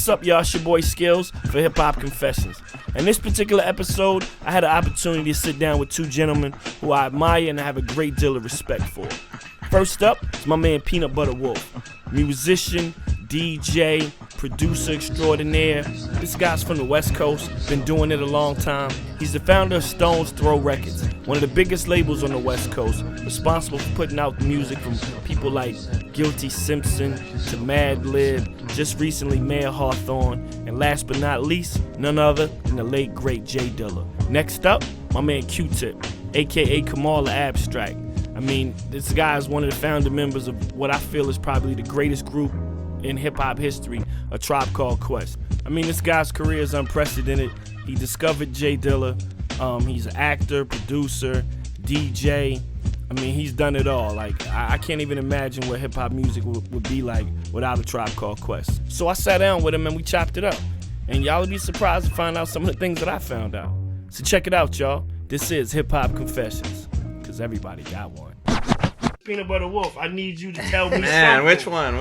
what's up, y'all? It's your boy Skillz for Hip Hop Confessions. In this particular episode, I had an opportunity to sit down with two gentlemen who I admire and I have a great deal of respect for. First up is my man Peanut Butter Wolf, musician, DJ, producer extraordinaire. This guy's from the West Coast, been doing it a long time. He's the founder of Stone's Throw Records, one of the biggest labels on the West Coast, responsible for putting out music from people like Guilty Simpson to Mad Lib, just recently Mayor Hawthorne, and last but not least, none other than the late great Jay Dilla. Next up, my man Q-Tip, aka Kamal the Abstract. I mean, this guy is one of the founder members of what I feel is probably the greatest group in hip-hop history, A Tribe Called Quest. I mean, this guy's career is unprecedented. He discovered Jay Dilla. He's an actor, producer, DJ. I mean, he's done it all. Like, I can't even imagine what hip-hop music would be like without A Tribe Called Quest. So I sat down with him and we chopped it up. And y'all would be surprised to find out some of the things that I found out. So check it out, y'all. This is Hip Hop Confessions, because everybody got one. Peanut Butter Wolf, I need you to tell me something. Man, which one?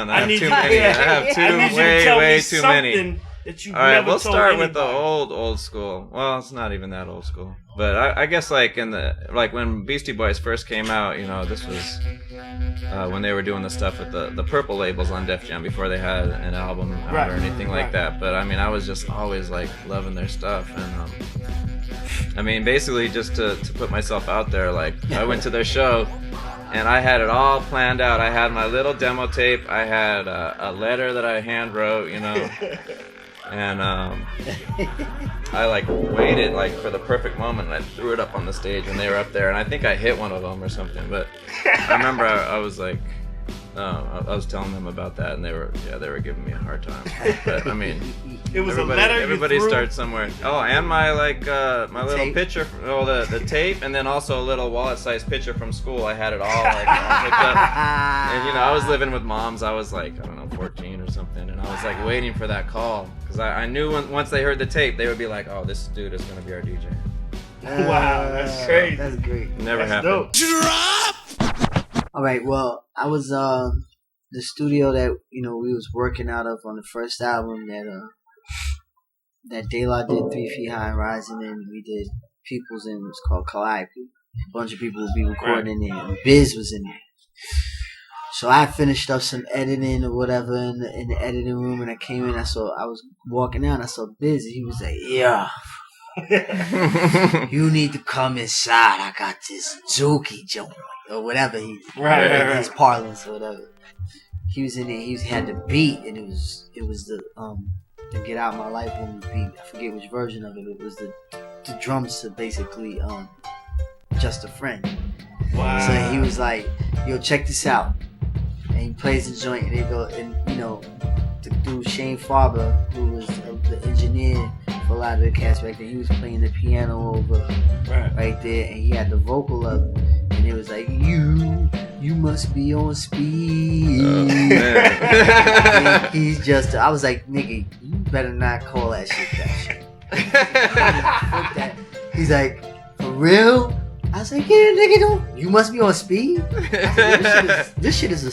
I have too many. I have way too many. That you All right, never we'll told start anybody. with the old school. Well, it's not even that old school. But I guess like when Beastie Boys first came out, you know, this was when they were doing the stuff with the purple labels on Def Jam before they had an album out or anything like that. But I mean, I was just always like loving their stuff, and I mean, basically just to put myself out there, like I went to their show. And I had it all planned out. I had my little demo tape. I had a letter that I hand wrote, you know. And I like waited like for the perfect moment, and I threw it up on the stage when they were up there. And I think I hit one of them or something. But I remember I was like, I was telling them about that, and they were giving me a hard time. But I mean, it was a letter. Everybody starts somewhere. Oh, and my my little tape. Picture, the tape, and then also a little wallet-sized picture from school. I had it all like all picked up. And you know, I was living with moms. I was like, I don't know, 14 or something, and I was like waiting for that call because I knew once they heard the tape, they would be like, oh, this dude is gonna be our DJ. Wow, that's crazy. That's great. Never happened. All right, well, I was the studio that we was working out of on the first album that Dilla did 3 Feet High and Rising, and we did People's, and it was called Calliope. A bunch of people would be recording in there, and Biz was in there. So I finished up some editing or whatever in the editing room, and I came in. I was walking out, and I saw Biz, and he was like, "Yeah, you need to come inside. I got this Zuki joint." Or whatever his parlance or whatever. He was in there. He had the beat, and it was the Get Out My Life Woman beat. I forget which version of it. It was the drums to basically Just a Friend. Wow. So he was like, "Yo, check this out," and he plays the joint, and they go, and the dude Shane Farber, who was the engineer for a lot of the cast back then, he was playing the piano over right there, and he had the vocal up. And it was like, you must be on speed. Oh, man. He's just, I was like, nigga, you better not call that shit Fuck that. He's like, for real? I was like, yeah, nigga, you must be on speed. Like, this shit is a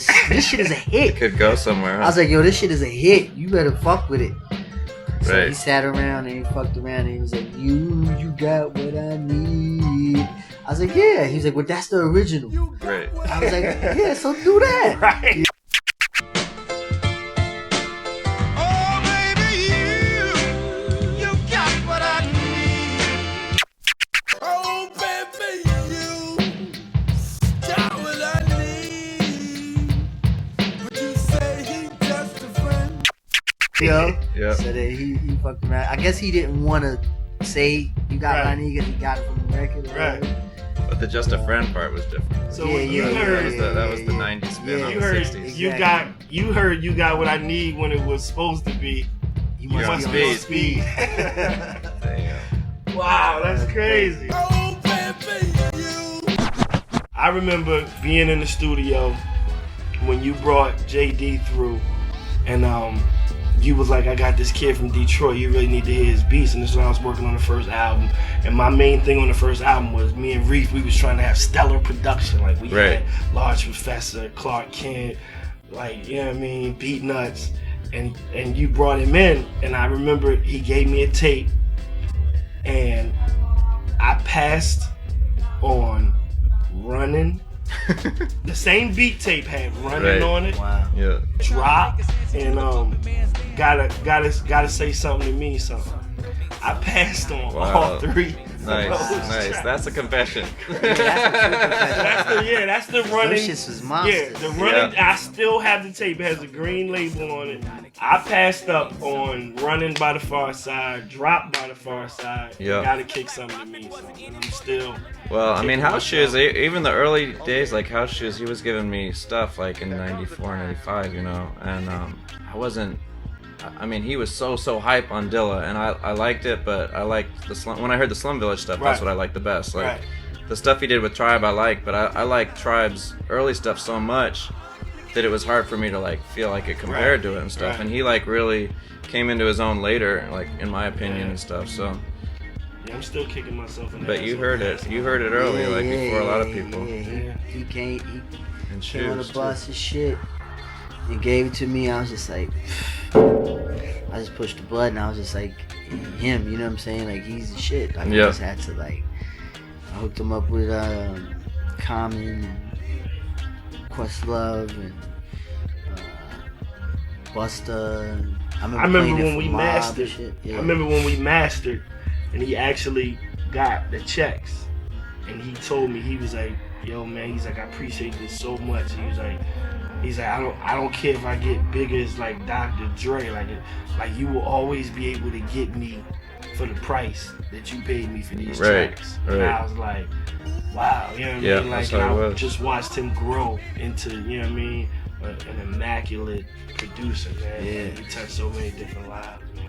hit. It could go somewhere. Huh? I was like, yo, this shit is a hit. You better fuck with it. So right. He sat around and he fucked around and he was like, you got what I need. I was like, yeah. He was like, well, that's the original. Right. I was like, yeah, so do that. Right. Oh, baby, you got what I need. Oh, baby, you got what I need. But you say he just a friend. Yeah. Yeah. So that he fucked around. I guess he didn't want to say you got what I need because he got it from the record. Right. But the Just a Friend part was different. So you heard that was the 90s spin on you the heard 60s. you heard you got what I need when it was supposed to be. You You're must on be on speed. Damn. Wow, that's crazy. Oh, baby, you. I remember being in the studio when you brought JD through, and you was like, I got this kid from Detroit, you really need to hear his beats. And this is when I was working on the first album. And my main thing on the first album was me and Reef, we was trying to have stellar production. Like we had Large Professor, Clark Kent, like, you know what I mean, Beat Nuts. and you brought him in, and I remember he gave me a tape, and I passed on Running. The same beat tape had Running on it. Wow. Yeah. Drop and gotta say something to me something. I passed on all three. Nice. That's a confession. That's the Running. Those shits was monsters. Yeah, the Running. Yeah. I still have the tape. It has a green label on it. I passed up on Running by the Far Side, Drop by the Far Side. Yeah. Gotta kick something to me. So I'm still. Well, I mean, House Shoes, even the early days, like House Shoes, he was giving me stuff like in 94, 95, you know, and I wasn't. I mean, he was so hype on Dilla, and I liked it, but I liked the Slum. When I heard the Slum Village stuff, that's what I liked the best. Like the stuff he did with Tribe, I liked, but I liked Tribe's early stuff so much that it was hard for me to like feel like it compared to it and stuff. And he like really came into his own later, like in my opinion and stuff. So. Yeah, I'm still kicking myself in the But you heard it. You heard it early, before a lot of people. Yeah. He came on the Shoes, bus and shit. And gave it to me. I was just like, I just pushed the button. I was just like, him, you know what I'm saying? Like, he's the shit. Like, I just had to, like, I hooked him up with Common and Questlove and Busta. I remember when we mastered. I remember when we mastered, and he actually got the checks, and he told me, he was like, "Yo, man," he's like, "I appreciate this so much." He's like, I don't care if I get big as like Dr. Dre, like you will always be able to get me for the price that you paid me for these tracks. And I was like, wow, you know what I mean? Like, and I just watched him grow into, you know what I mean, an immaculate producer, man. Yeah. He touched so many different lives, man.